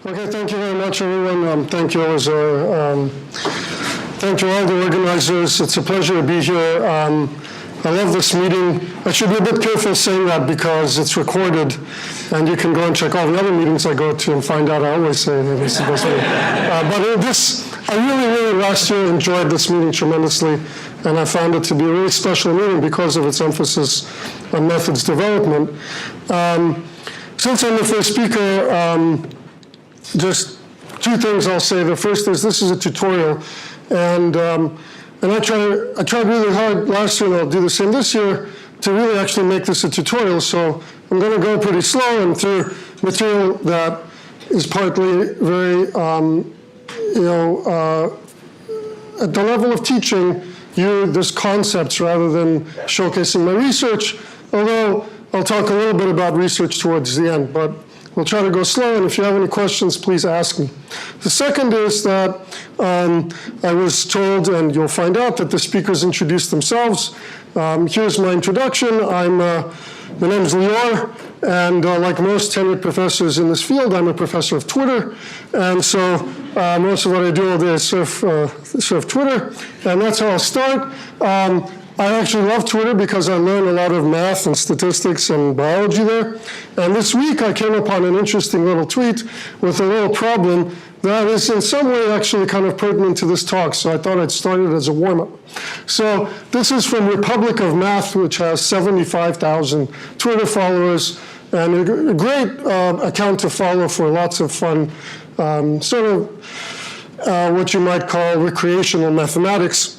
Okay, thank you very much, everyone. Thank you, thank you all the organizers. It's a pleasure to be here. I love this meeting. I should be a bit careful saying that because it's recorded, and you can go and check all the other meetings I go to and find out I always say that it's the best meeting. I really, last year enjoyed this meeting tremendously, and I found it to be a really special meeting because of its emphasis on methods development. Since I'm the first speaker, just two things I'll say. The first is this is a tutorial, and I tried really hard last year, and I'll do the same this year, to really actually make this a tutorial. So I'm going to go pretty slow and through material that is partly very, at the level of teaching, there's concepts rather than showcasing my research, although I'll talk a little bit about research towards the end, but we'll try to go slow, and if you have any questions, please ask me. The second is that I was told, and you'll find out, that the speakers introduce themselves. Here's my introduction. My name is Lior, and like most tenured professors in this field, I'm a professor of Twitter, and so most of what I do all day is surf Twitter, and that's how I'll start. I actually love Twitter because I learn a lot of math and statistics and biology there. And this week I came upon an interesting little tweet with a little problem that is in some way actually kind of pertinent to this talk, so I thought I'd start it as a warm-up. So this is from Republic of Math, which has 75,000 Twitter followers, and a great account to follow for lots of fun, sort of what you might call recreational mathematics.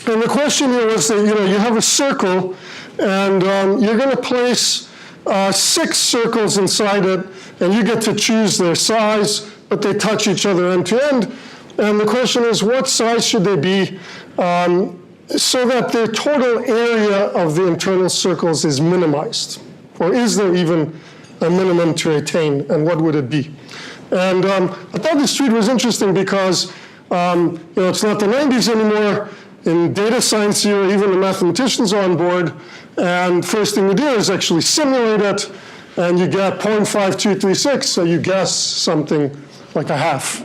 And the question here was that, you have a circle, and you're going to place 6 circles inside it, and you get to choose their size, but they touch each other end to end. And the question is, what size should they be so that the total area of the internal circles is minimized? Or is there even a minimum to attain, and what would it be? And I thought this tweet was interesting because it's not the 90s anymore. In data science here, even the mathematicians are on board, and first thing you do is actually simulate it, and you get 0.5236, so you guess something like a half.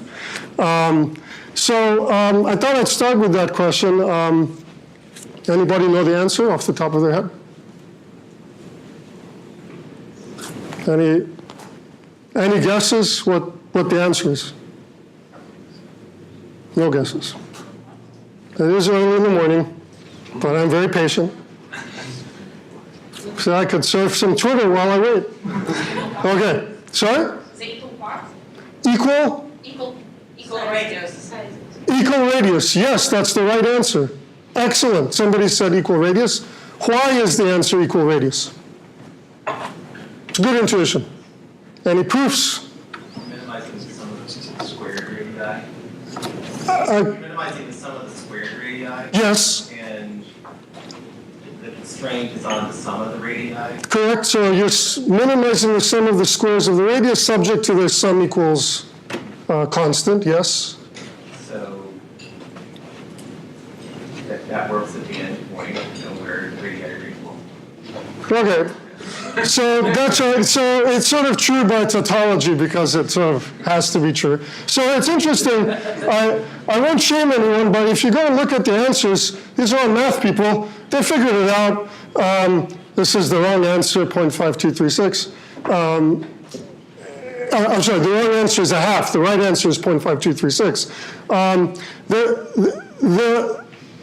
So I thought I'd start with that question. Anybody know the answer off the top of their head? Any guesses what the answer is? No guesses. It is early in the morning, but I'm very patient. So I could surf some Twitter while I wait. Okay, sorry? Is it equal what? Equal? Equal radius. Equal radius, yes, that's the right answer. Excellent, somebody said equal radius. Why is the answer equal radius? It's good intuition. Any proofs? Minimizing the sum of the squared radii. Minimizing the sum of the squared radii. Yes. And the constraint is on the sum of the radii. Correct, so you're minimizing the sum of the squares of the radius subject to the sum equals constant, yes. So that works at the end point, where radii are equal. Okay. So that's right. So it's sort of true by tautology because it sort of has to be true. So it's interesting. I won't shame anyone, but if you go and look at the answers, these are all math people. They figured it out. This is the wrong answer, 0.5236. I'm sorry, the wrong answer is a half. The right answer is 0.5236.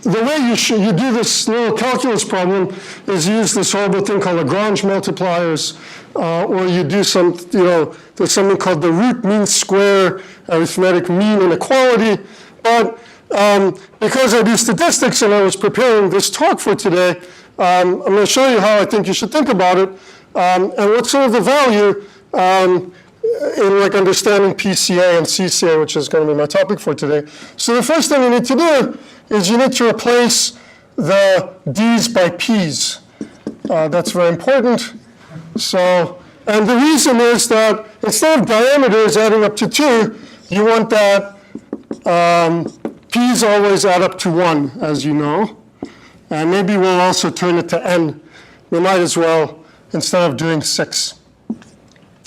The way you do this little calculus problem is use this horrible thing called Lagrange multipliers, or you do there's something called the root mean square arithmetic mean inequality. But because I do statistics and I was preparing this talk for today, I'm going to show you how I think you should think about it, and what's sort of the value in understanding PCA and CCA, which is going to be my topic for today. So the first thing you need to do is you need to replace the D's by P's. That's very important. So, and the reason is that instead of diameters adding up to 2, you want that P's always add up to 1, as you know. And maybe we'll also turn it to n. We might as well, instead of doing 6.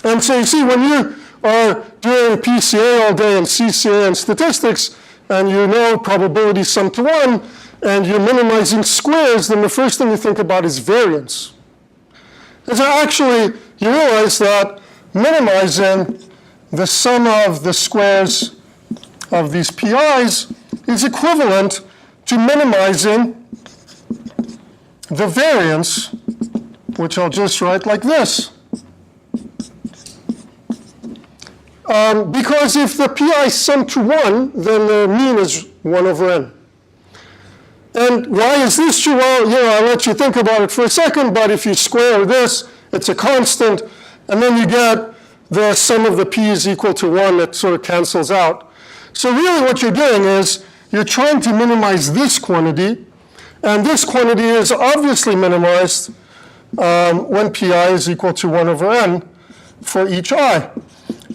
And so you see, when you are doing PCA all day and CCA and statistics, and you know probability sum to 1, and you're minimizing squares, then the first thing you think about is variance. And so actually, you realize that minimizing the sum of the squares of these PIs is equivalent to minimizing the variance, which I'll just write like this. Because if the PI sum to 1, then the mean is 1 over n. And why is this true? Well, I'll let you think about it for a second, but if you square this, it's a constant, and then you get the sum of the p's equal to 1, that sort of cancels out. So really what you're doing is you're trying to minimize this quantity, and this quantity is obviously minimized when pi is equal to 1 over n for each I.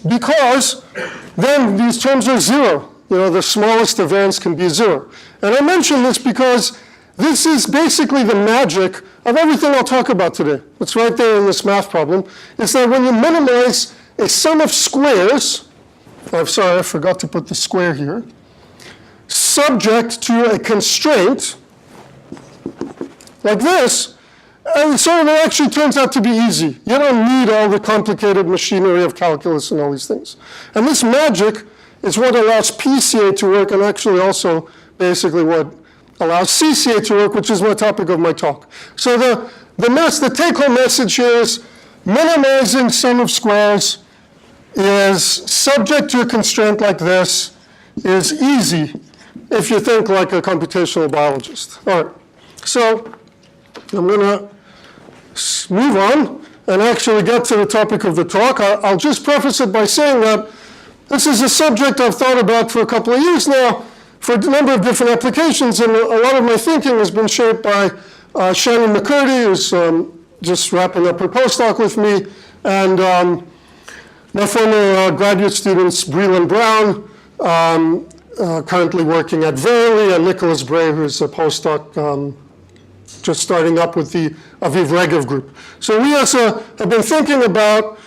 Because then these terms are 0. The smallest of variance can be 0. And I mention this because this is basically the magic of everything I'll talk about today. It's right there in this math problem. It's that when you minimize a sum of squares, I'm sorry, I forgot to put the square here, subject to a constraint like this, and so it actually turns out to be easy. You don't need all the complicated machinery of calculus and all these things. And this magic is what allows PCA to work, and actually also basically what allows CCA to work, which is my topic of my talk. So the take-home message here is minimizing sum of squares is subject to a constraint like this, is easy if you think like a computational biologist. All right, so I'm going to move on and actually get to the topic of the talk. I'll just preface it by saying that this is a subject I've thought about for a couple of years now for a number of different applications, and a lot of my thinking has been shaped by Shannon McCurdy, who's just wrapping up her postdoc with me, and my former graduate students, Breland Brown, currently working at Verily, and Nicholas Bray, who's a postdoc just starting up with the Aviv Regev group. So we also have been thinking about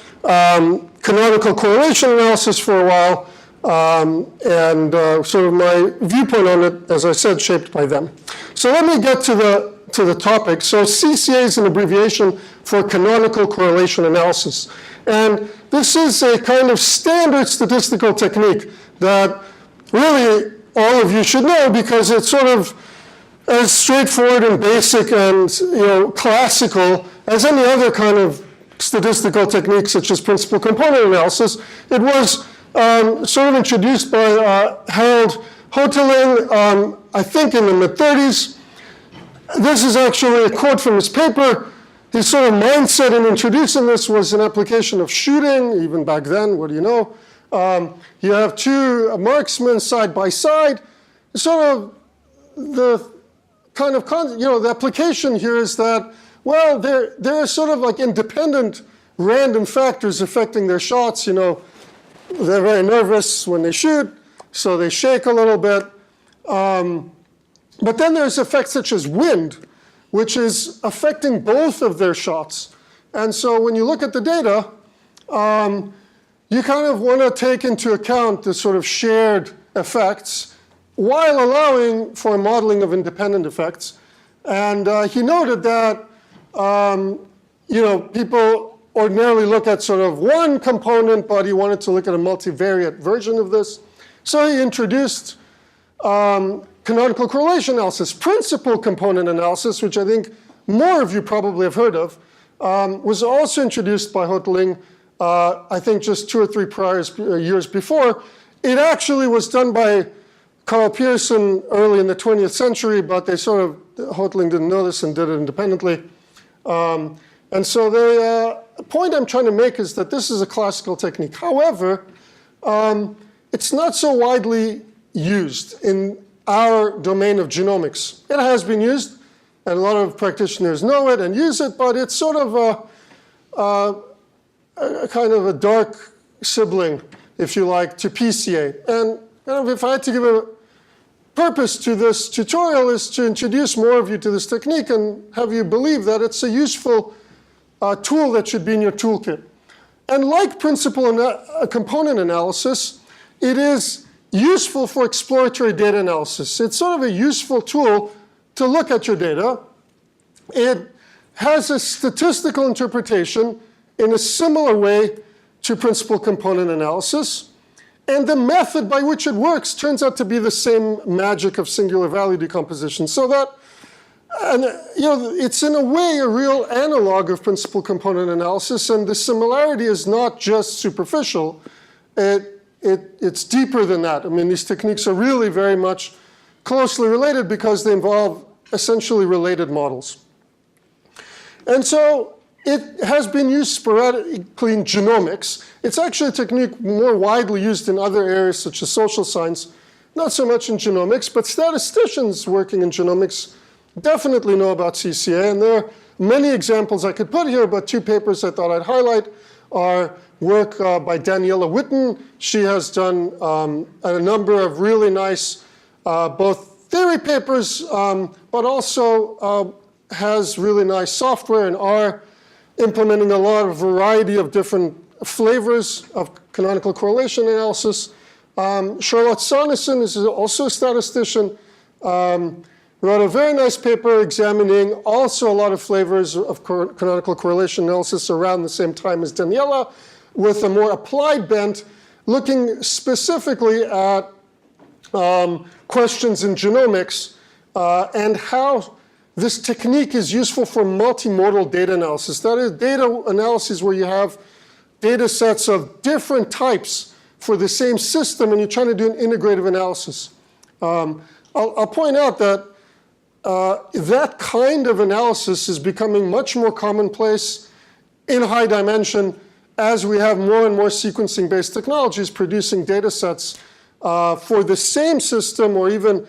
canonical correlation analysis for a while, and sort of my viewpoint on it, as I said, shaped by them. So let me get to the topic. So CCA is an abbreviation for canonical correlation analysis. And this is a kind of standard statistical technique that really all of you should know, because it's sort of as straightforward and basic and classical as any other kind of statistical technique, such as principal component analysis. It was sort of introduced by Harold Hoteling, I think in the mid-30s. This is actually a quote from his paper. His sort of mindset in introducing this was an application of shooting, even back then, what do you know? You have two marksmen side by side. Sort of the kind of, the application here is that, well, there are sort of like independent random factors affecting their shots. They're very nervous when they shoot, so they shake a little bit. But then there's effects such as wind, which is affecting both of their shots. And so when you look at the data, you kind of want to take into account the sort of shared effects while allowing for modeling of independent effects. And he noted that people ordinarily look at sort of one component, but he wanted to look at a multivariate version of this. So he introduced canonical correlation analysis. Principal component analysis, which I think more of you probably have heard of, was also introduced by Hoteling, I think just 2 or 3 years before. It actually was done by Carl Pearson early in the 20th century, but they Hoteling didn't know this and did it independently. And so the point I'm trying to make is that this is a classical technique. However, it's not so widely used in our domain of genomics. It has been used, and a lot of practitioners know it and use it, but it's sort of a kind of a dark sibling, if you like, to PCA. And if I had to give a purpose to this tutorial is to introduce more of you to this technique and have you believe that it's a useful tool that should be in your toolkit. And like component analysis, it is useful for exploratory data analysis. It's sort of a useful tool to look at your data. It has a statistical interpretation in a similar way to principal component analysis. And the method by which it works turns out to be the same magic of singular value decomposition. So that, and it's in a way a real analog of principal component analysis, and the similarity is not just superficial. It's deeper than that. I mean, these techniques are really very much closely related because they involve essentially related models. And so it has been used sporadically in genomics. It's actually a technique more widely used in other areas such as social science, not so much in genomics, but statisticians working in genomics definitely know about CCA. And there are many examples I could put here, but two papers I thought I'd highlight are work by Daniela Witten. She has done a number of really nice both theory papers, but also has really nice software and R implementing a lot of variety of different flavors of canonical correlation analysis. Charlotte Sonneson is also a statistician, wrote a very nice paper examining also a lot of flavors of canonical correlation analysis around the same time as Daniela, with a more applied bent, looking specifically at questions in genomics and how this technique is useful for multimodal data analysis. That is, data analysis where you have data sets of different types for the same system, and you're trying to do an integrative analysis. I'll point out that that kind of analysis is becoming much more commonplace in high dimension as we have more and more sequencing-based technologies producing data sets for the same system or even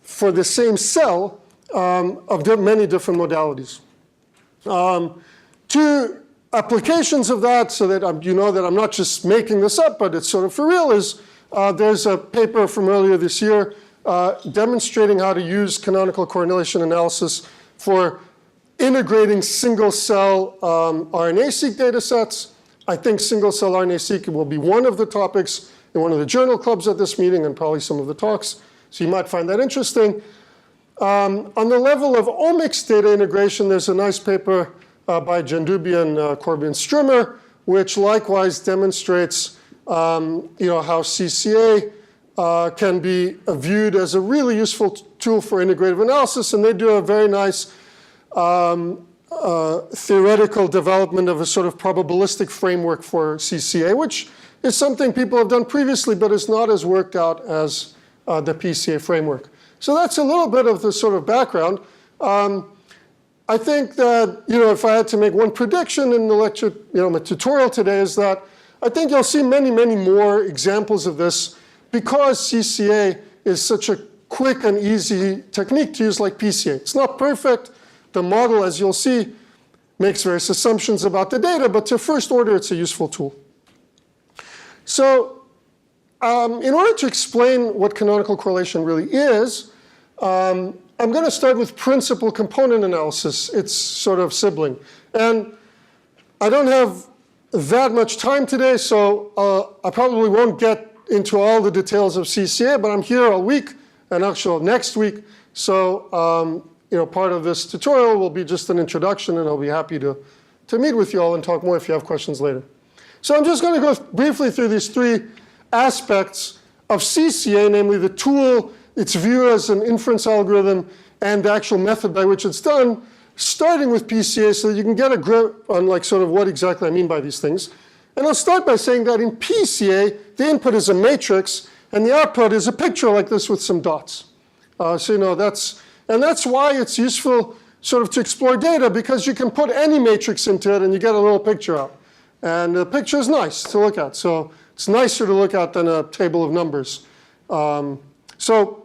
for the same cell of many different modalities. Two applications of that, so that you know that I'm not just making this up, but it's sort of for real, is there's a paper from earlier this year demonstrating how to use canonical correlation analysis for integrating single-cell RNA-seq data sets. I think single-cell RNA-seq will be one of the topics in one of the journal clubs at this meeting and probably some of the talks, so you might find that interesting. On the level of omics data integration, there's a nice paper by Jandubi and Corby and Strimmer, which likewise demonstrates how CCA can be viewed as a really useful tool for integrative analysis. And they do a very nice theoretical development of a sort of probabilistic framework for CCA, which is something people have done previously, but is not as worked out as the PCA framework. So that's a little bit of the sort of background. I think that, if I had to make one prediction in the lecture, my tutorial today is that I think you'll see many, many more examples of this because CCA is such a quick and easy technique to use like PCA. It's not perfect. The model, as you'll see, makes various assumptions about the data, but to first order, it's a useful tool. So in order to explain what canonical correlation really is, I'm going to start with principal component analysis, its sort of sibling. And I don't have that much time today, so I probably won't get into all the details of CCA, but I'm here all week and actually next week. So part of this tutorial will be just an introduction, and I'll be happy to meet with you all and talk more if you have questions later. So I'm just going to go briefly through these three aspects of CCA, namely the tool, its view as an inference algorithm, and the actual method by which it's done, starting with PCA so that you can get a grip on sort of what exactly I mean by these things. And I'll start by saying that in PCA, the input is a matrix, and the output is a picture like this with some dots. So that's why it's useful sort of to explore data, because you can put any matrix into it and you get a little picture out. And the picture is nice to look at. So it's nicer to look at than a table of numbers. So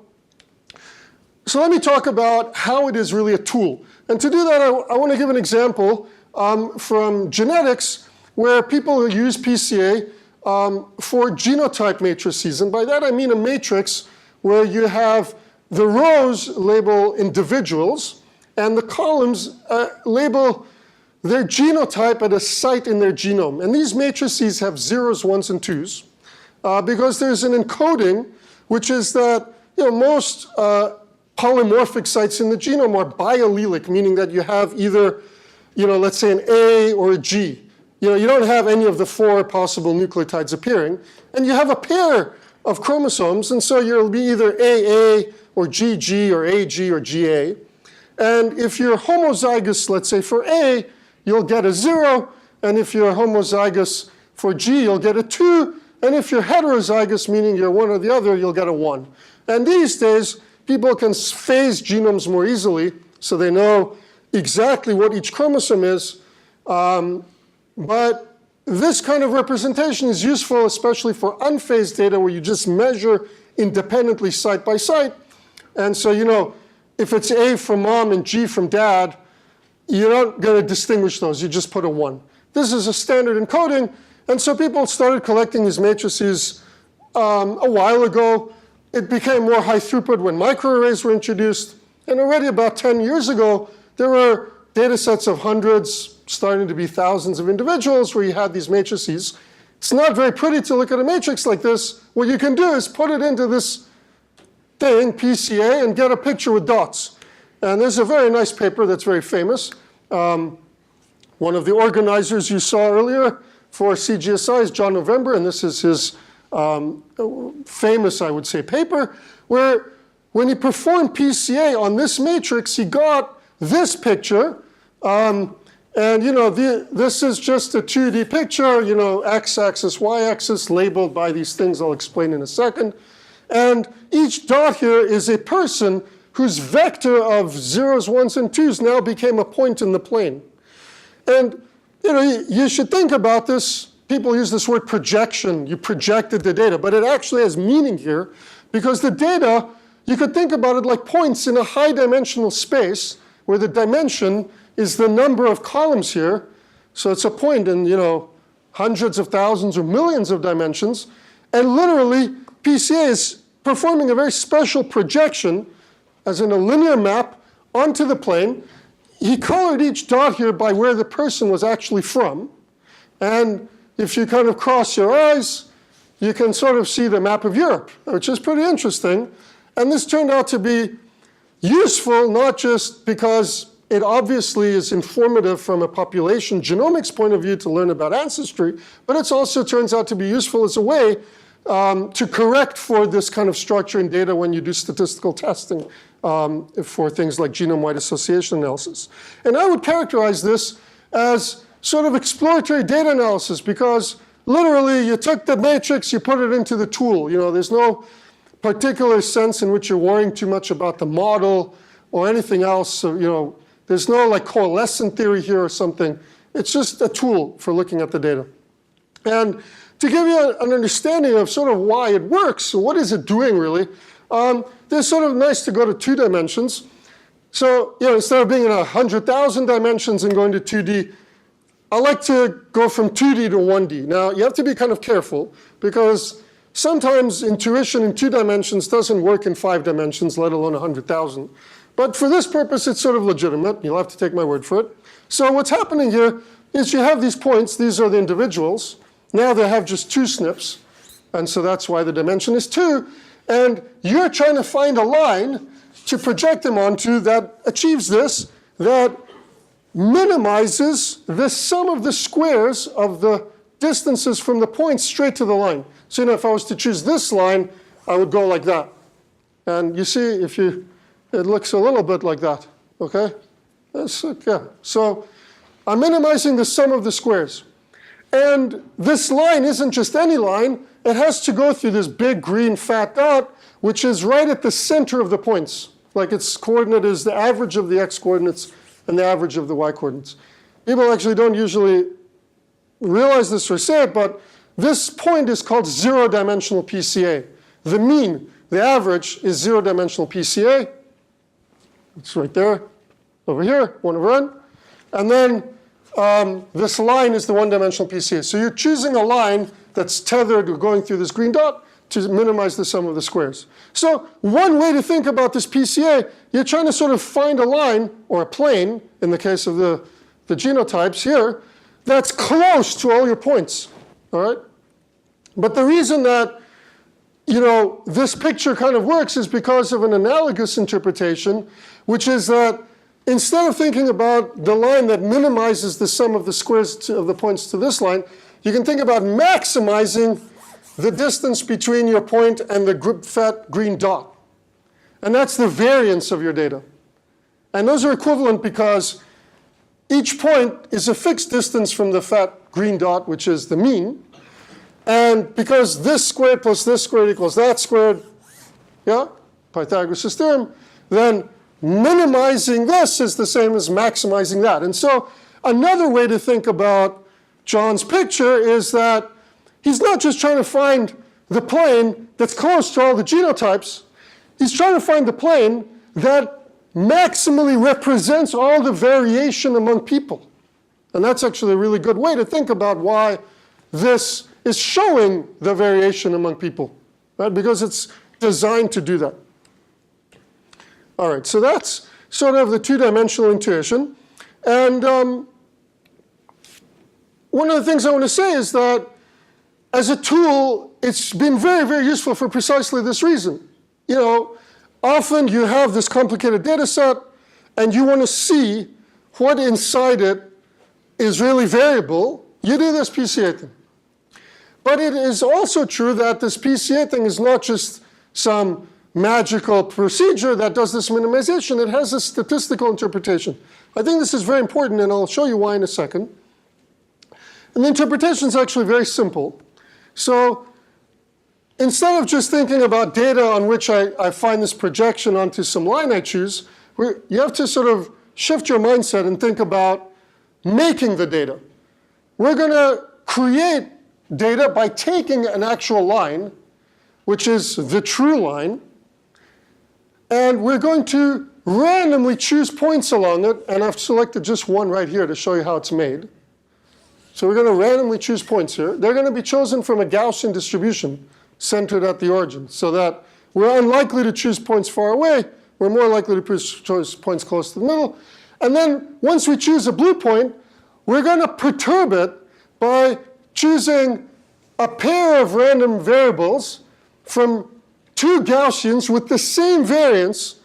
let me talk about how it is really a tool. And to do that, I want to give an example from genetics where people use PCA for genotype matrices. And by that, I mean a matrix where you have the rows label individuals and the columns label their genotype at a site in their genome. And these matrices have zeros, ones, and twos because there's an encoding, which is that most polymorphic sites in the genome are biallelic, meaning that you have either, let's say an A or a G. You don't have any of the 4 possible nucleotides appearing, and you have a pair of chromosomes, and so you'll be either AA or GG or AG or GA. And if you're homozygous, let's say for A, you'll get a 0, and if you're homozygous for G, you'll get a 2, and if you're heterozygous, meaning you're one or the other, you'll get a 1. And these days, people can phase genomes more easily, so they know exactly what each chromosome is. But this kind of representation is useful, especially for unphased data where you just measure independently site by site. And so, if it's A from mom and G from dad, you're not going to distinguish those. You just put a 1. This is a standard encoding. And so people started collecting these matrices a while ago. It became more high throughput when microarrays were introduced. And already about 10 years ago, there were data sets of hundreds, starting to be thousands of individuals where you had these matrices. It's not very pretty to look at a matrix like this. What you can do is put it into this thing, PCA, and get a picture with dots. And there's a very nice paper that's very famous. One of the organizers you saw earlier for CGSI is John November, and this is his famous, I would say, paper, where when he performed PCA on this matrix, he got this picture. This is just a 2D picture, x-axis, y-axis, labeled by these things I'll explain in a second. And each dot here is a person whose vector of zeros, ones, and twos now became a point in the plane. And you should think about this. People use this word projection. You projected the data, but it actually has meaning here because the data, you could think about it like points in a high dimensional space where the dimension is the number of columns here. So it's a point in, hundreds of thousands or millions of dimensions. And literally, PCA is performing a very special projection, as in a linear map, onto the plane. He colored each dot here by where the person was actually from. And if you kind of cross your eyes, you can sort of see the map of Europe, which is pretty interesting. And this turned out to be useful, not just because it obviously is informative from a population genomics point of view to learn about ancestry, but it also turns out to be useful as a way to correct for this kind of structure in data when you do statistical testing for things like genome-wide association analysis. And I would characterize this as sort of exploratory data analysis because literally you took the matrix, you put it into the tool. There's no particular sense in which you're worrying too much about the model or anything else. So, there's no like coalescent theory here or something. It's just a tool for looking at the data. And to give you an understanding of sort of why it works, so what is it doing really, it's sort of nice to go to 2 dimensions. So, instead of being in 100,000 dimensions and going to 2D, I like to go from 2D to 1D. Now, you have to be kind of careful because sometimes intuition in 2 dimensions doesn't work in 5 dimensions, let alone 100,000. But for this purpose, it's sort of legitimate. You'll have to take my word for it. So what's happening here is you have these points. These are the individuals. Now they have just 2 SNPs. And so that's why the dimension is 2. And you're trying to find a line to project them onto that achieves this, that minimizes the sum of the squares of the distances from the points straight to the line. So if I was to choose this line, I would go like that. And you see, it looks a little bit like that, okay? Yeah. So I'm minimizing the sum of the squares. And this line isn't just any line. It has to go through this big green fat dot, which is right at the center of the points. Like its coordinate is the average of the x coordinates and the average of the y coordinates. People actually don't usually realize this or say it, but this point is called 0-dimensional Pca. The mean, the average, is 0-dimensional Pca. It's right there, over here, 1/n. And then this line is the 1-dimensional Pca. So you're choosing a line that's tethered or going through this green dot to minimize the sum of the squares. So one way to think about this Pca, you're trying to sort of find a line, or a plane, in the case of the the genotypes here, that's close to all your points, all right? But the reason that this picture kind of works is because of an analogous interpretation, which is that instead of thinking about the line that minimizes the sum of the squares of the points to this line, you can think about maximizing the distance between your point and the fat green dot. And that's the variance of your data. And those are equivalent because each point is a fixed distance from the fat green dot, which is the mean. And because this squared plus this squared equals that squared, yeah, Pythagoras' theorem, then minimizing this is the same as maximizing that. And so another way to think about John's picture is that he's not just trying to find the plane that's close to all the genotypes. He's trying to find the plane that maximally represents all the variation among people. And that's actually a really good way to think about why this is showing the variation among people, right? Because it's designed to do that. All right, so that's sort of the two-dimensional intuition. And one of the things I want to say is that as a tool, it's been very, very useful for precisely this reason. Often you have this complicated data set, and you want to see what inside it is really variable. You do this PCA thing. But it is also true that this PCA thing is not just some magical procedure that does this minimization. It has a statistical interpretation. I think this is very important, and I'll show you why in a second. And the interpretation is actually very simple. So instead of just thinking about data on which I find this projection onto some line I choose, you have to sort of shift your mindset and think about making the data. We're going to create data by taking an actual line, which is the true line, and we're going to randomly choose points along it, and I've selected just one right here to show you how it's made. So we're going to randomly choose points here. They're going to be chosen from a Gaussian distribution centered at the origin, so that we're unlikely to choose points far away. We're more likely to choose points close to the middle. And then once we choose a blue point, we're going to perturb it by choosing a pair of random variables from two Gaussians with the same variance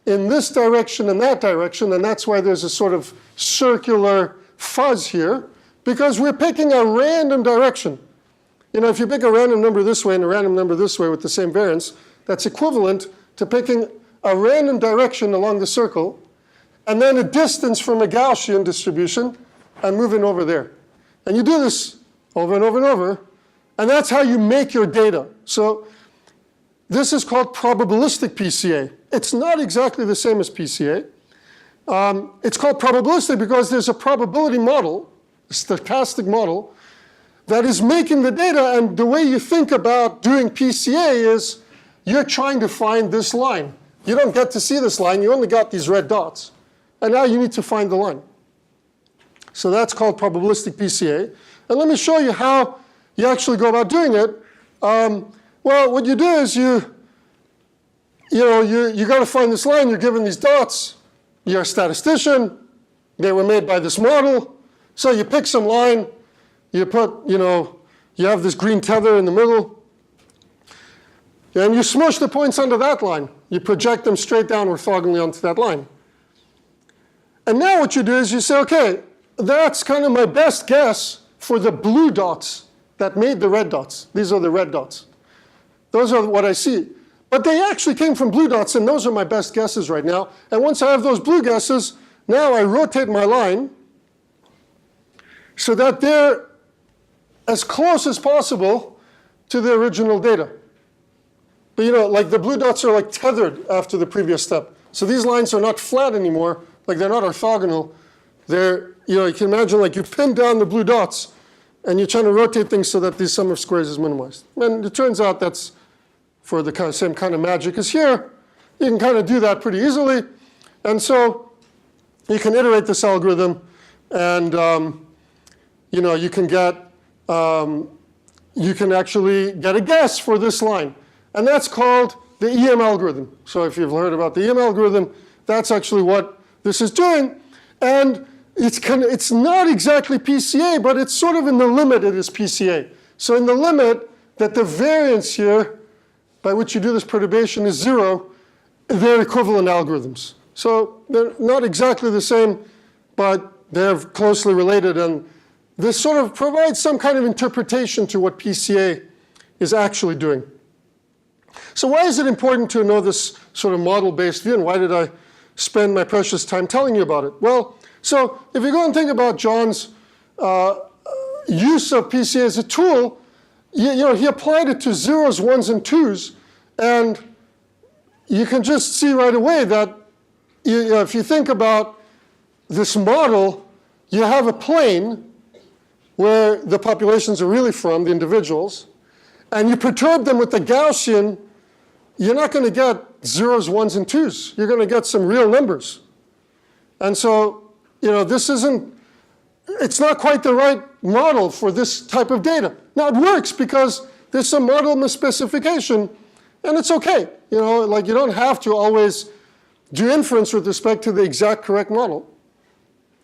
in this direction and that direction. And that's why there's a sort of circular fuzz here, because we're picking a random direction. If you pick a random number this way and a random number this way with the same variance, that's equivalent to picking a random direction along the circle and then a distance from a Gaussian distribution and moving over there. And you do this over and over and over, and that's how you make your data. So this is called probabilistic Pca. It's not exactly the same as Pca. It's called probabilistic because there's a probability model, a stochastic model, that is making the data, and the way you think about doing Pca is you're trying to find this line. You don't get to see this line, you only got these red dots. And now you need to find the line. So that's called probabilistic Pca. And let me show you how you actually go about doing it. Well, what you do is you got to find this line, you're given these dots. You're a statistician, they were made by this model. So you pick some line, you put, you have this green tether in the middle, and you smush the points under that line. You project them straight down orthogonally onto that line. And now what you do is you say, okay, that's kind of my best guess for the blue dots that made the red dots. These are the red dots. Those are what I see. But they actually came from blue dots, and those are my best guesses right now. And once I have those blue guesses, now I rotate my line so that they're as close as possible to the original data. But like the blue dots are like tethered after the previous step. So these lines are not flat anymore, like they're not orthogonal. They're, you can imagine like you pin down the blue dots and you're trying to rotate things so that the sum of squares is minimized. And it turns out that's for the same kind of magic as here. You can kind of do that pretty easily. And so you can iterate this algorithm, and you can actually get a guess for this line. And that's called the EM algorithm. So if you've heard about the EM algorithm, that's actually what this is doing. And it's not exactly PCA, but it's sort of in the limit it is PCA. So in the limit that the variance here, by which you do this perturbation, is 0, they're equivalent algorithms. So they're not exactly the same, but they're closely related, and this sort of provides some kind of interpretation to what PCA is actually doing. So why is it important to know this sort of model-based view, and why did I spend my precious time telling you about it? Well, so if you go and think about John's use of PCA as a tool, you know, he applied it to zeros, ones, and twos, and you can just see right away that if you think about this model, you have a plane where the populations are really from, the individuals, and you perturb them with the Gaussian, you're not going to get zeros, ones, and twos. You're going to get some real numbers. And so, you know, it's not quite the right model for this type of data. Now, it works because there's some model misspecification, and it's okay. You know, like you don't have to always do inference with respect to the exact correct model.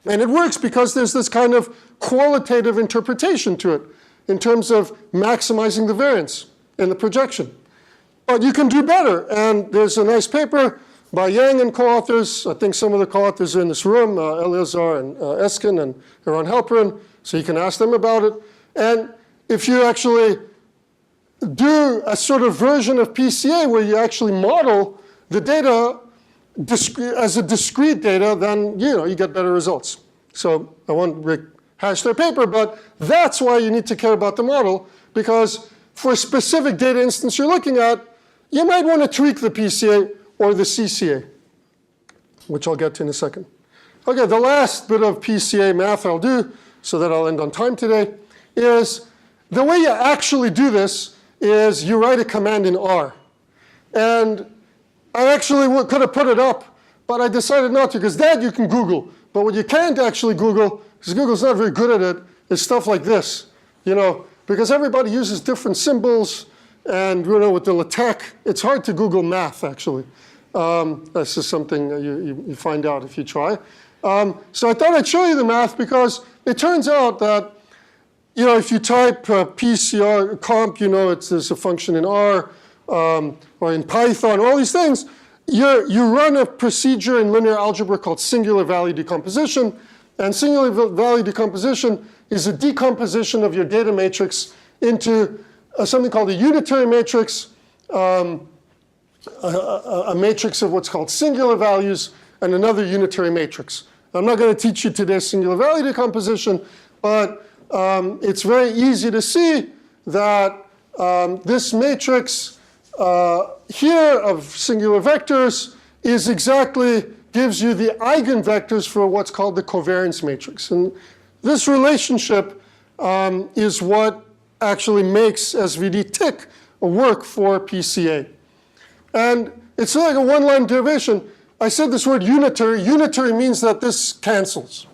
And it works because there's this kind of qualitative interpretation to it in terms of maximizing the variance in the projection. But you can do better, and there's a nice paper by Yang and co-authors. I think some of the co-authors are in this room, Eleazar and Eskin and Eran Halperin, so you can ask them about it. And if you actually do a sort of version of PCA where you actually model the data as a discrete data, then you get better results. So I won't rehash their paper, but that's why you need to care about the model, because for a specific data instance you're looking at, you might want to tweak the PCA or the CCA, which I'll get to in a second. Okay, the last bit of PCA math I'll do, so that I'll end on time today, is the way you actually do this is you write a command in R. And I actually could have put it up, but I decided not to, because that you can Google. But what you can't actually Google, because Google's not very good at it, is stuff like this. Because everybody uses different symbols, and with the LaTeX, it's hard to Google math, actually. That's just something you find out if you try. So I thought I'd show you the math, because it turns out that if you type PCR comp, there's a function in R, or in Python, all these things, you run a procedure in linear algebra called singular value decomposition. And singular value decomposition is a decomposition of your data matrix into something called a unitary matrix, a matrix of what's called singular values, and another unitary matrix. I'm not going to teach you today singular value decomposition, but it's very easy to see that this matrix here of singular vectors gives you the eigenvectors for what's called the covariance matrix. And this relationship is what actually makes SVD tick work for PCA. And it's like a one-line derivation. I said this word unitary. Unitary means that this cancels.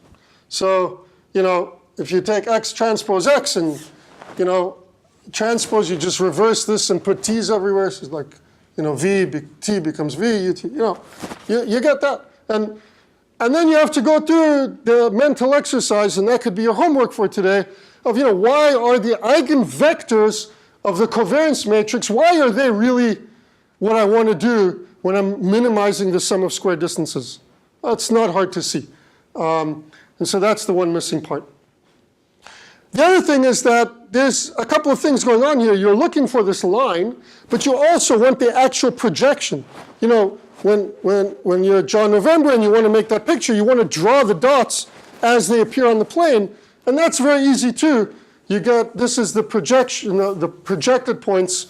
So, if you take X transpose X and, transpose, you just reverse this and put T's everywhere. So it's like, T becomes V, UT, you get that. And then you have to go through the mental exercise, and that could be your homework for today, of, why are the eigenvectors of the covariance matrix, why are they really what I want to do when I'm minimizing the sum of square distances? That's not hard to see. And so that's the one missing part. The other thing is that there's a couple of things going on here. You're looking for this line, but you also want the actual projection. When you're John November and you want to make that picture, you want to draw the dots as they appear on the plane, and that's very easy too. This is the projection, the projected points.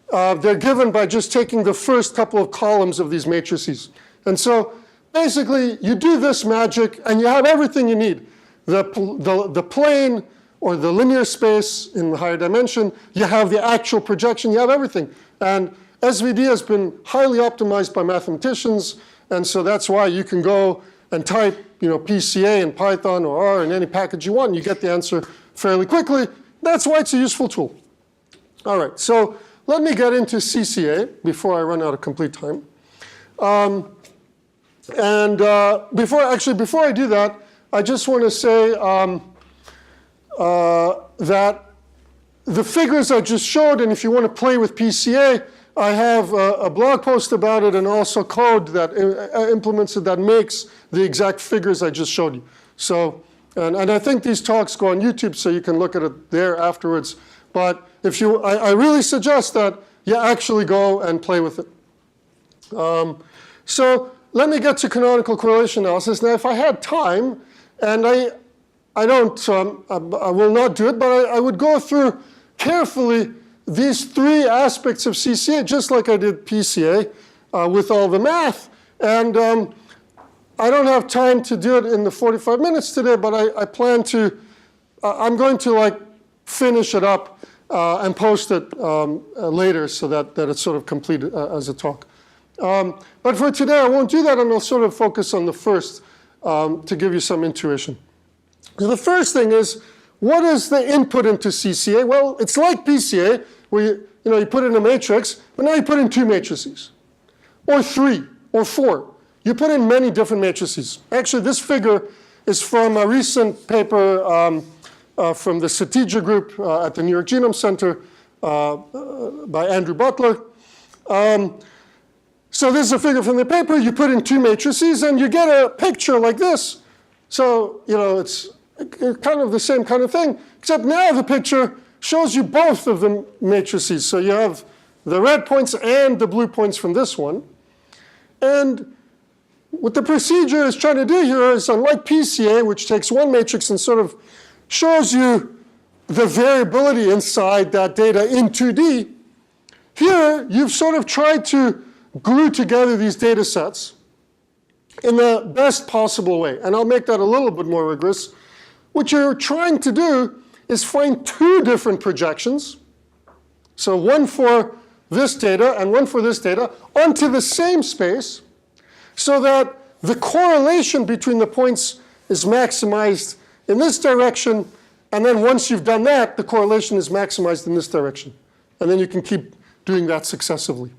They're given by just taking the first couple of columns of these matrices. And so basically, you do this magic, and you have everything you need. The plane, or the linear space in the higher dimension, you have the actual projection, you have everything. And SVD has been highly optimized by mathematicians, and so that's why you can go and type PCA in Python or R in any package you want, and you get the answer fairly quickly. That's why it's a useful tool. All right, so let me get into CCA before I run out of complete time. Before I do that, I just want to say that the figures I just showed, and if you want to play with PCA, I have a blog post about it and also code that implements it that makes the exact figures I just showed you. So, and I think these talks go on YouTube, so you can look at it there afterwards. But if you, I really suggest that you actually go and play with it. So let me get to canonical correlation analysis. Now, if I had time, and I don't, so I will not do it, but I would go through carefully these three aspects of CCA, just like I did PCA, with all the math. And I don't have time to do it in the 45 minutes today, but I plan to, I'm going to like finish it up and post it later so that it's sort of complete as a talk. But for today, I won't do that, and I'll sort of focus on the first to give you some intuition. So the first thing is, what is the input into CCA? Well, it's like PCA, where you put in a matrix, but now you put in two matrices, or three, or four. You put in many different matrices. Actually, this figure is from a recent paper from the Satija group at the New York Genome Center by Andrew Butler. So this is a figure from the paper. You put in two matrices, and you get a picture like this. So it's kind of the same kind of thing, except now the picture shows you both of the matrices. So you have the red points and the blue points from this one. And what the procedure is trying to do here is, unlike PCA, which takes one matrix and sort of shows you the variability inside that data in 2D, here you've sort of tried to glue together these data sets in the best possible way. And I'll make that a little bit more rigorous. What you're trying to do is find two different projections, so one for this data and one for this data, onto the same space, so that the correlation between the points is maximized in this direction, and then once you've done that, the correlation is maximized in this direction. And then you can keep doing that successively.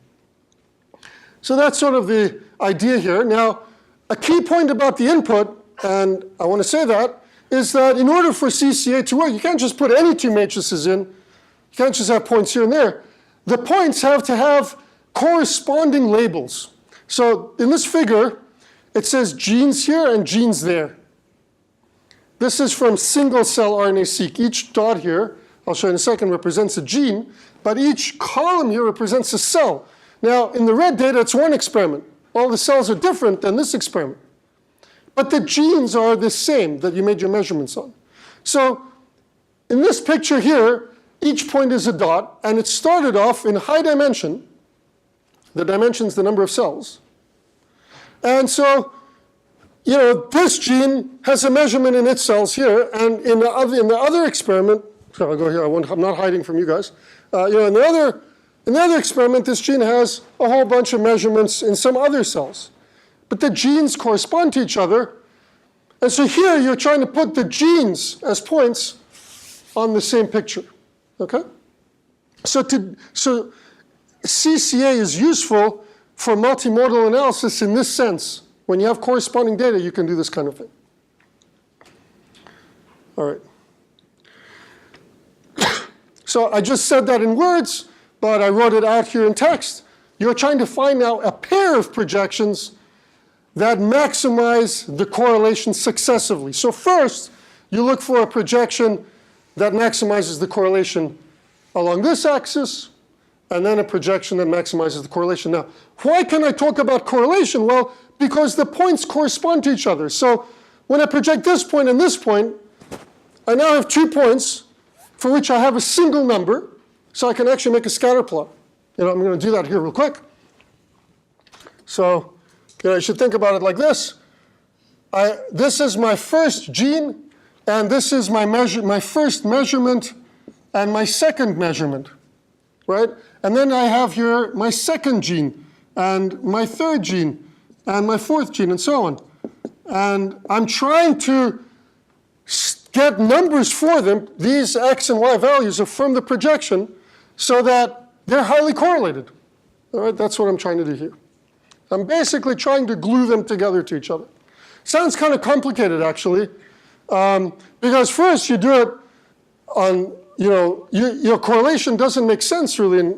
So that's sort of the idea here. Now, a key point about the input, and I want to say that, is that in order for CCA to work, you can't just put any two matrices in. You can't just have points here and there. The points have to have corresponding labels. So in this figure, it says genes here and genes there. This is from single-cell RNA-seq. Each dot here, I'll show you in a second, represents a gene, but each column here represents a cell. Now, in the red data, it's one experiment. All the cells are different than this experiment. But the genes are the same that you made your measurements on. So in this picture here, each point is a dot, and it started off in high dimension. The dimension is the number of cells. And so, this gene has a measurement in its cells here, and in the other experiment, so I'll go here, I'm not hiding from you guys. In the other experiment, this gene has a whole bunch of measurements in some other cells. But the genes correspond to each other. And so here, you're trying to put the genes as points on the same picture. Okay? So CCA is useful for multimodal analysis in this sense. When you have corresponding data, you can do this kind of thing. All right. So I just said that in words, but I wrote it out here in text. You're trying to find now a pair of projections that maximize the correlation successively. So first, you look for a projection that maximizes the correlation along this axis, and then a projection that maximizes the correlation. Now, why can I talk about correlation? Well, because the points correspond to each other. So when I project this point and this point, I now have 2 points for which I have a single number, so I can actually make a scatter plot. I'm going to do that here real quick. So you should think about it like this. This is my first gene, and this is my first measurement and my second measurement, right? And then I have here my second gene, and my third gene, and my fourth gene, and so on. And I'm trying to get numbers for them. These x and y values are from the projection so that they're highly correlated. All right, that's what I'm trying to do here. I'm basically trying to glue them together to each other. Sounds kind of complicated, actually. Because first you do it on, your correlation doesn't make sense really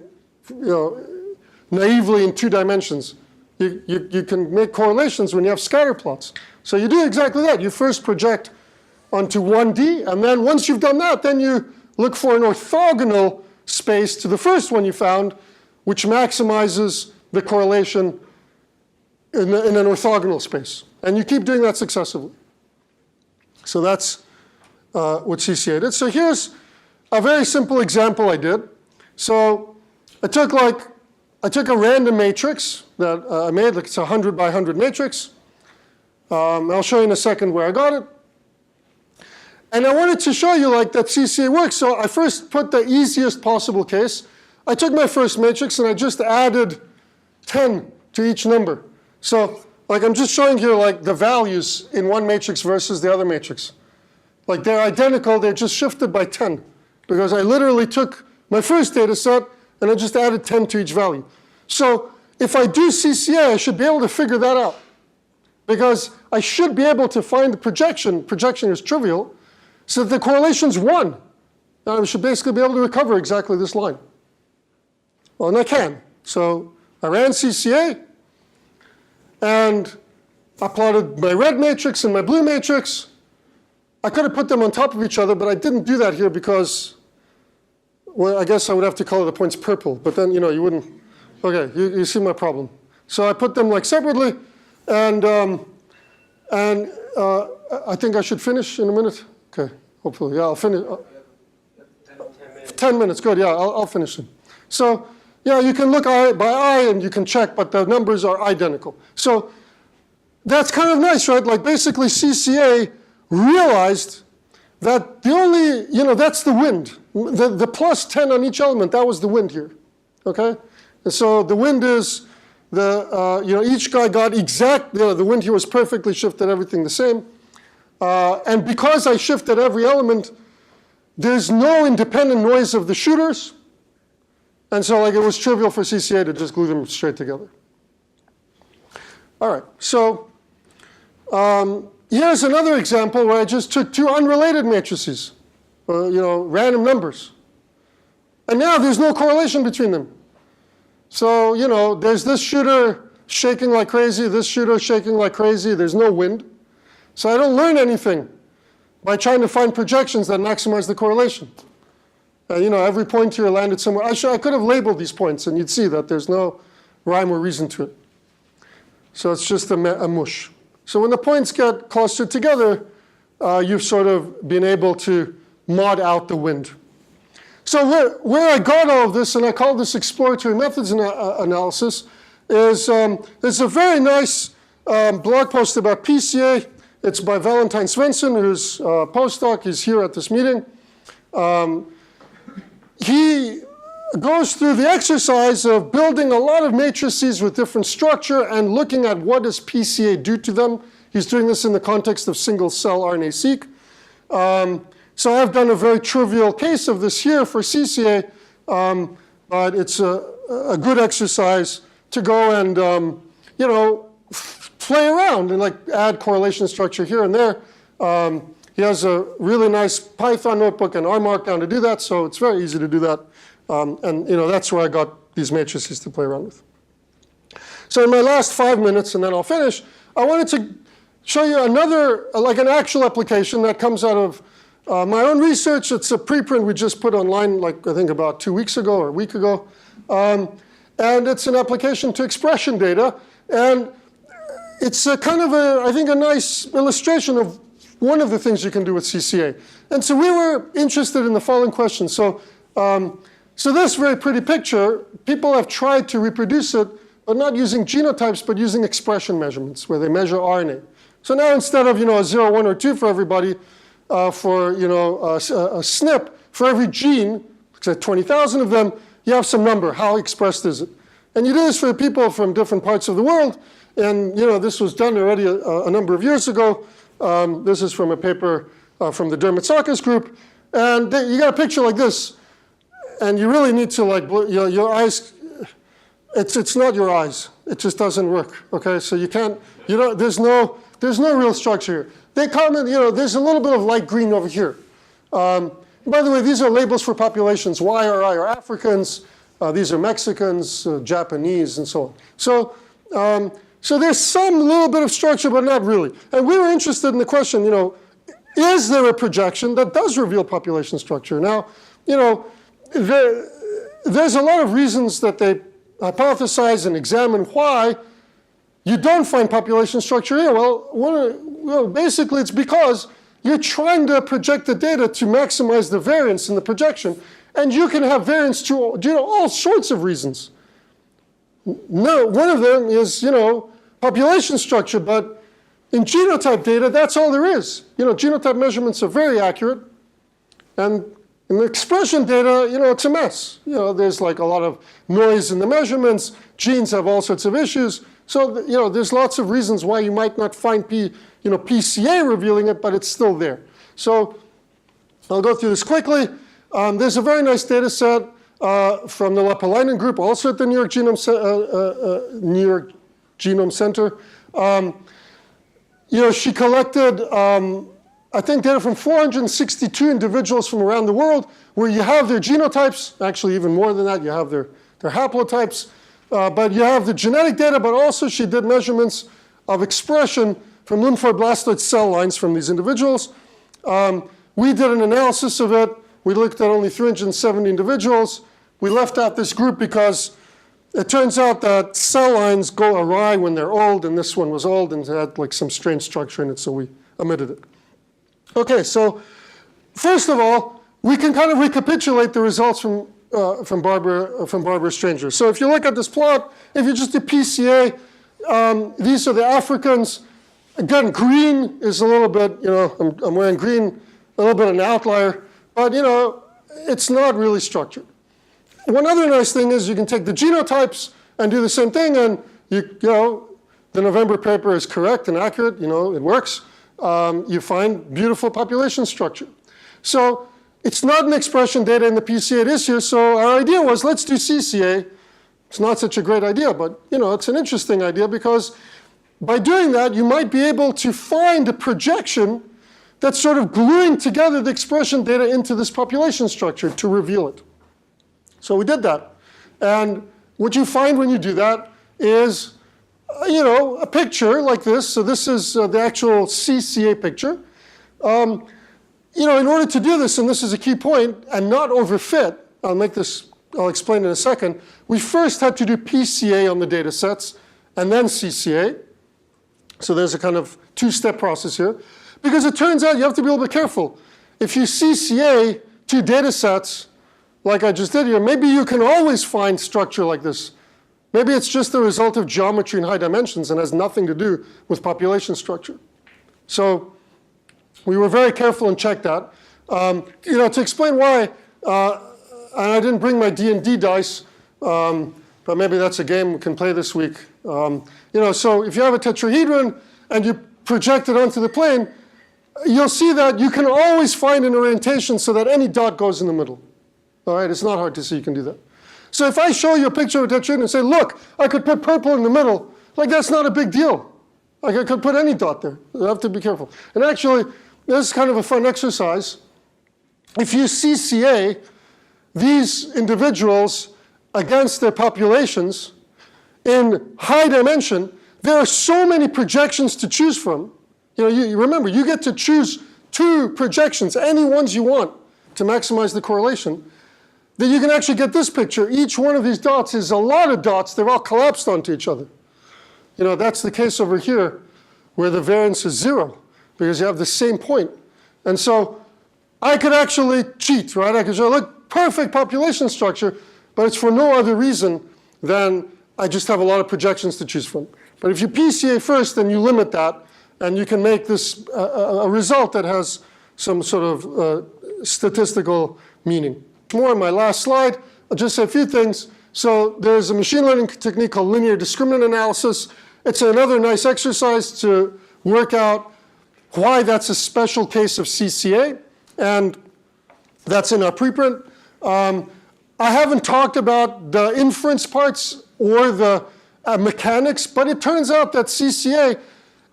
naively in 2 dimensions. You can make correlations when you have scatter plots. So you do exactly that. You first project onto 1D, and then once you've done that, then you look for an orthogonal space to the first one you found, which maximizes the correlation in an orthogonal space. And you keep doing that successively. So that's what CCA did. So here's a very simple example I did. So I took a random matrix that I made, like it's a 100 by 100 matrix. I'll show you in a second where I got it. And I wanted to show you that CCA works. So I first put the easiest possible case. I took my first matrix and I just added 10 to each number. So I'm just showing here the values in one matrix versus the other matrix. They're identical, they're just shifted by 10. Because I literally took my first data set and I just added 10 to each value. So if I do CCA, I should be able to figure that out. Because I should be able to find the projection. Projection is trivial. So that the correlation's 1. Now I should basically be able to recover exactly this line. Well, and I can. So I ran CCA, and I plotted my red matrix and my blue matrix. I could have put them on top of each other, but I didn't do that here because, well, I guess I would have to color the points purple. But then, you wouldn't. OK, you see my problem. So I put them separately, and I think I should finish in a minute. OK, hopefully. Yeah, I'll finish. 10 minutes, good. Yeah, I'll finish them. So yeah, you can look eye by eye and you can check, but the numbers are identical. So that's kind of nice, right? Basically CCA realized that the only, that's the wind. The plus 10 on each element, that was the wind here, OK? And so the wind is, each guy got exact, the wind here was perfectly shifted, everything the same. And because I shifted every element, there's no independent noise of the shooters. And so it was trivial for CCA to just glue them straight together. All right, so here's another example where I just took 2 unrelated matrices, random numbers. And now there's no correlation between them. So, there's this shooter shaking like crazy, this shooter shaking like crazy, there's no wind. So I don't learn anything by trying to find projections that maximize the correlation. Every point here landed somewhere. I could have labeled these points, and you'd see that there's no rhyme or reason to it. So it's just a mush. So when the points get clustered together, you've sort of been able to mod out the wind. So where I got all of this, and I call this exploratory methods analysis, is there's a very nice blog post about PCA. It's by Valentine Svensson, who's a postdoc. He's here at this meeting. He goes through the exercise of building a lot of matrices with different structure and looking at what does PCA do to them. He's doing this in the context of single-cell RNA-seq. So I've done a very trivial case of this here for CCA, but it's a good exercise to go and play around and add correlation structure here and there. He has a really nice Python notebook and R Markdown to do that, so it's very easy to do that. And that's where I got these matrices to play around with. So in my last 5 minutes, and then I'll finish, I wanted to show you another, an actual application that comes out of my own research. It's a preprint we just put online, I think about 2 weeks ago or a week ago. And it's an application to expression data. And it's a kind of I think, a nice illustration of one of the things you can do with CCA. And so we were interested in the following question. So this very pretty picture, people have tried to reproduce it, but not using genotypes, but using expression measurements, where they measure RNA. So now instead of a 0, 1, or 2 for everybody, for a SNP, for every gene, say 20,000 of them, you have some number. How expressed is it? And you do this for people from different parts of the world. And this was done already a number of years ago. This is from a paper from the Dermatsakis group. And you got a picture like this. And you really need to, your eyes, it's not your eyes. It just doesn't work, OK? So you can't, there's no real structure here. they comment, there's a little bit of light green over here. By the way, these are labels for populations. YRI are Africans. These are Mexicans, Japanese, and so on. So there's some little bit of structure, but not really. And we were interested in the question, is there a projection that does reveal population structure? Now, there's a lot of reasons that they hypothesize and examine why you don't find population structure here. Well, basically it's because you're trying to project the data to maximize the variance in the projection, and you can have variance due to all sorts of reasons. No, one of them is, population structure, but in genotype data, that's all there is. Genotype measurements are very accurate, and in the expression data, it's a mess. There's like a lot of noise in the measurements. Genes have all sorts of issues. So, there's lots of reasons why you might not find PCA revealing it, but it's still there. So I'll go through this quickly. There's a very nice data set from the Lapalainen group, also at the New York Genome Center. She collected, I think, data from 462 individuals from around the world, where you have their genotypes, actually even more than that, you have their haplotypes, but you have the genetic data, but also she did measurements of expression from lymphoid blastoid cell lines from these individuals. We did an analysis of it. We looked at only 370 individuals. We left out this group because it turns out that cell lines go awry when they're old, and this one was old and had like some strange structure in it, so we omitted it. Okay, so first of all, we can kind of recapitulate the results from Barbara Stranger. So if you look at this plot, if you just do PCA, these are the Africans. Again, green is a little bit, I'm wearing green, a little bit of an outlier, but it's not really structured. One other nice thing is you can take the genotypes and do the same thing, and the November paper is correct and accurate, it works. You find beautiful population structure. So it's not an expression data in the PCA, it is here, so our idea was let's do CCA. It's not such a great idea, but it's an interesting idea because by doing that, you might be able to find a projection that's sort of gluing together the expression data into this population structure to reveal it. So we did that. And what you find when you do that is, a picture like this. So this is the actual CCA picture. In order to do this, and this is a key point, and not overfit, I'll explain in a second, we first had to do PCA on the data sets, and then CCA. So there's a kind of two-step process here. Because it turns out you have to be a little bit careful. If you CCA two data sets, like I just did here, maybe you can always find structure like this. Maybe it's just the result of geometry in high dimensions and has nothing to do with population structure. So we were very careful and checked that. To explain why, and I didn't bring my D&D dice, but maybe that's a game we can play this week. So if you have a tetrahedron and you project it onto the plane, you'll see that you can always find an orientation so that any dot goes in the middle. All right, it's not hard to see you can do that. So if I show you a picture of a tetrahedron and say, look, I could put purple in the middle, that's not a big deal. Like I could put any dot there. You have to be careful. And actually, this is kind of a fun exercise. If you CCA these individuals against their populations in high dimension, there are so many projections to choose from. You remember, you get to choose two projections, any ones you want, to maximize the correlation, that you can actually get this picture. Each one of these dots is a lot of dots. They're all collapsed onto each other. That's the case over here, where the variance is 0, because you have the same point. And so I could actually cheat, right? I could show, look, perfect population structure, but it's for no other reason than I just have a lot of projections to choose from. But if you PCA first, then you limit that, and you can make this a result that has some sort of statistical meaning. More on my last slide. I'll just say a few things. So there's a machine learning technique called linear discriminant analysis. It's another nice exercise to work out why that's a special case of CCA, and that's in our preprint. I haven't talked about the inference parts or the mechanics, but it turns out that CCA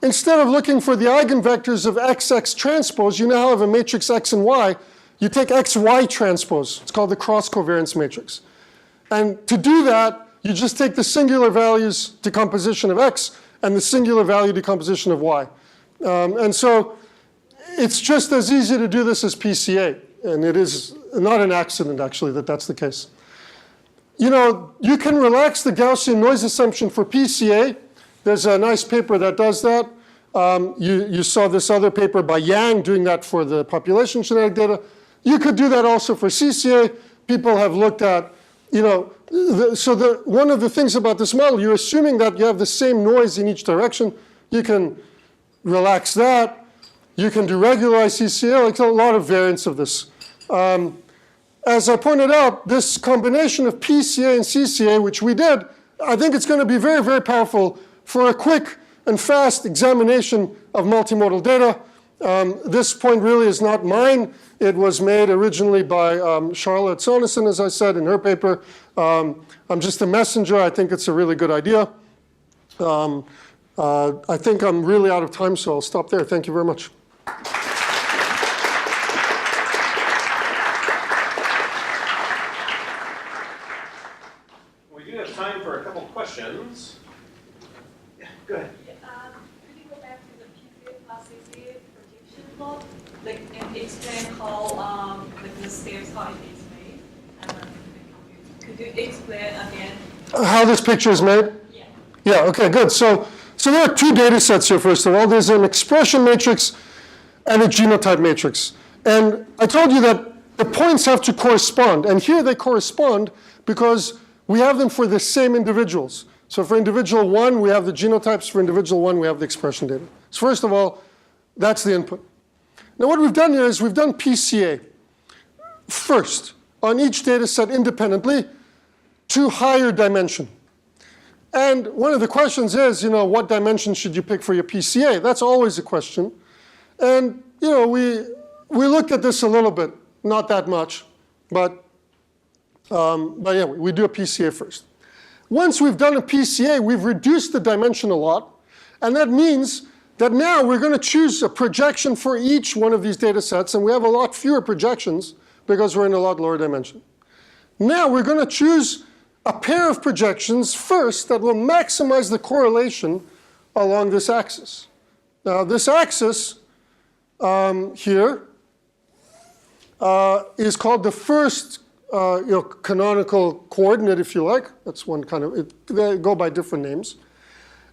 instead of looking for the eigenvectors of XX transpose, you now have a matrix X and Y. You take XY transpose. It's called the cross-covariance matrix. And to do that, you just take the singular values decomposition of X and the singular value decomposition of Y. And so it's just as easy to do this as PCA. And it is not an accident, actually, that that's the case. You know, you can relax the Gaussian noise assumption for PCA. There's a nice paper that does that. You saw this other paper by Yang doing that for the population genetic data. You could do that also for CCA. People have looked at, you know, one of the things about this model, you're assuming that you have the same noise in each direction. You can relax that. You can do regularized CCA. Like a lot of variants of this. As I pointed out, this combination of PCA and CCA, which we did, I think it's going to be very, very powerful for a quick and fast examination of multimodal data. This point really is not mine. It was made originally by Charlotte Sonesson, as I said in her paper. I'm just a messenger. I think it's a really good idea. I think I'm really out of time, so I'll stop there. Thank you very much. We do have time for a couple questions. Yeah, go ahead. Could you go back to the PCA plus CCA projection plot, like, and explain how like the steps how it is made? Could you explain again? How this picture is made? Yeah. Yeah, okay, good. So there are two data sets here, first of all. There's an expression matrix and a genotype matrix. And I told you that the points have to correspond. And here they correspond because we have them for the same individuals. So for individual 1, we have the genotypes. For individual 1, we have the expression data. So first of all, that's the input. Now what we've done here is we've done PCA first on each data set independently to higher dimension. And one of the questions is, you know, what dimension should you pick for your PCA? That's always a question. And, you know, we looked at this a little bit, not that much, but yeah, we do a PCA first. Once we've done a PCA, we've reduced the dimension a lot. And that means that now we're going to choose a projection for each one of these data sets. And we have a lot fewer projections because we're in a lot lower dimension. Now we're going to choose a pair of projections first that will maximize the correlation along this axis. Now this axis here is called the first canonical coordinate, if you like. That's one kind of, they go by different names.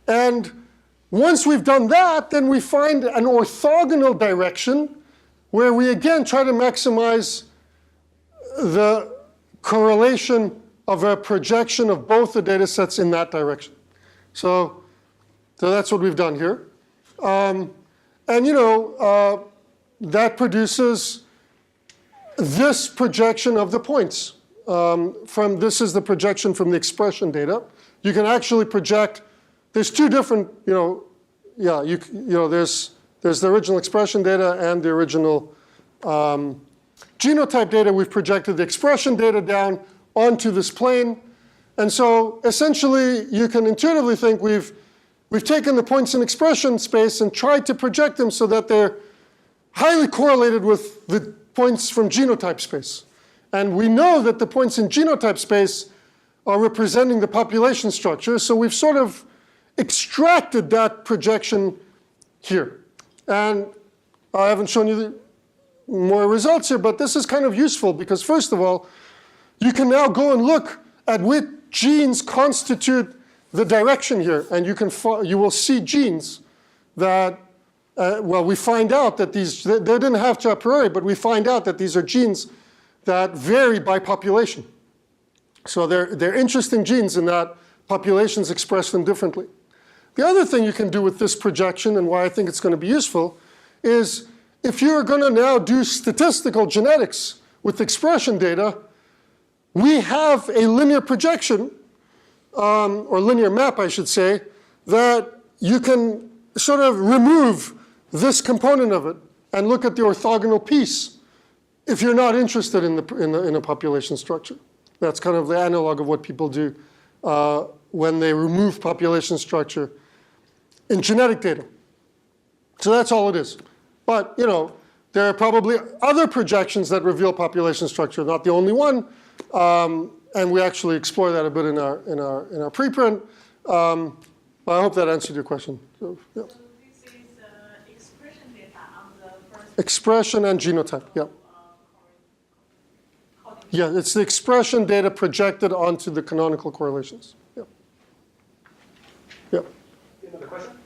And once we've done that, then we find an orthogonal direction where we again try to maximize the correlation of a projection of both the data sets in that direction. So that's what we've done here. And you know, that produces this projection of the points. This is the projection from the expression data. You can actually project, there's two different, you know, yeah, you know, there's the original expression data and the original genotype data. We've projected the expression data down onto this plane. And so essentially, you can intuitively think we've taken the points in expression space and tried to project them so that they're highly correlated with the points from genotype space. And we know that the points in genotype space are representing the population structure. So we've sort of extracted that projection here. And I haven't shown you the more results here, but this is kind of useful because first of all, you can now go and look at which genes constitute the direction here. And you will see genes that, well, we find out that these, they didn't have to a priori, but we find out that these are genes that vary by population. So they're interesting genes in that populations express them differently. The other thing you can do with this projection, and why I think it's going to be useful, is if you're going to now do statistical genetics with expression data, we have a linear projection, or linear map, I should say, that you can sort of remove this component of it and look at the orthogonal piece if you're not interested in a population structure. That's kind of the analog of what people do when they remove population structure in genetic data. So that's all it is. But, you know, there are probably other projections that reveal population structure, not the only one. And we actually explore that a bit in our preprint. But I hope that answered your question. So, yeah. So this is expression data on the first. Expression and genotype, yeah. Yeah, it's the expression data projected onto the canonical correlations. Yeah. Yeah. Another question?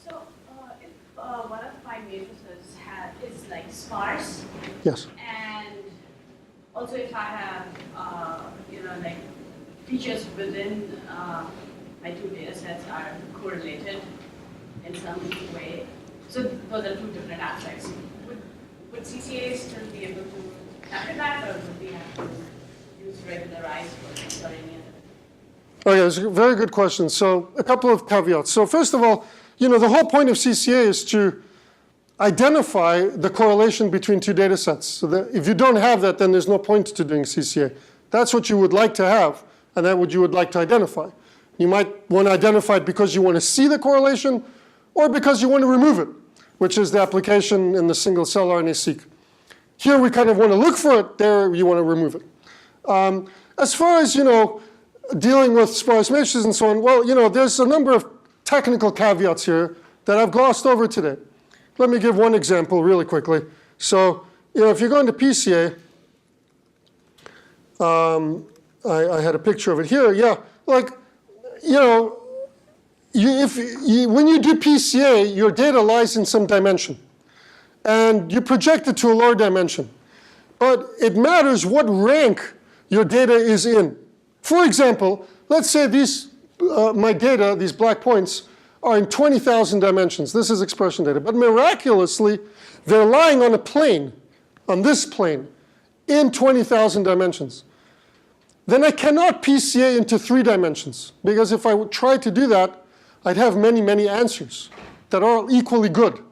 So if one of my matrices is like sparse, Yes. and also if I have like features within my two data sets are correlated in some way, so those are two different aspects. Would CCA still be able to capture that, or would we have to use regularized or any other? Okay, it's a very good question. So a couple of caveats. So first of all, you know, the whole point of CCA is to identify the correlation between two data sets. So that if you don't have that, then there's no point to doing CCA. That's what you would like to have, and that's what you would like to identify. You might want to identify it because you want to see the correlation, or because you want to remove it, which is the application in the single-cell RNA-seq. Here we kind of want to look for it. There you want to remove it. As far as, you know, dealing with sparse matrices and so on, well, you know, there's a number of technical caveats here that I've glossed over today. Let me give one example really quickly. So, you know, if you're going to PCA, I had a picture of it here. Yeah, like, you know, when you do PCA, your data lies in some dimension. And you project it to a lower dimension. But it matters what rank your data is in. For example, let's say my data, these black points, are in 20,000 dimensions. This is expression data. But miraculously, they're lying on a plane, on this plane, in 20,000 dimensions. Then I cannot PCA into 3 dimensions. Because if I would try to do that, I'd have many, many answers that are equally good.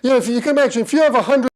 You know, if you can imagine, if you have 100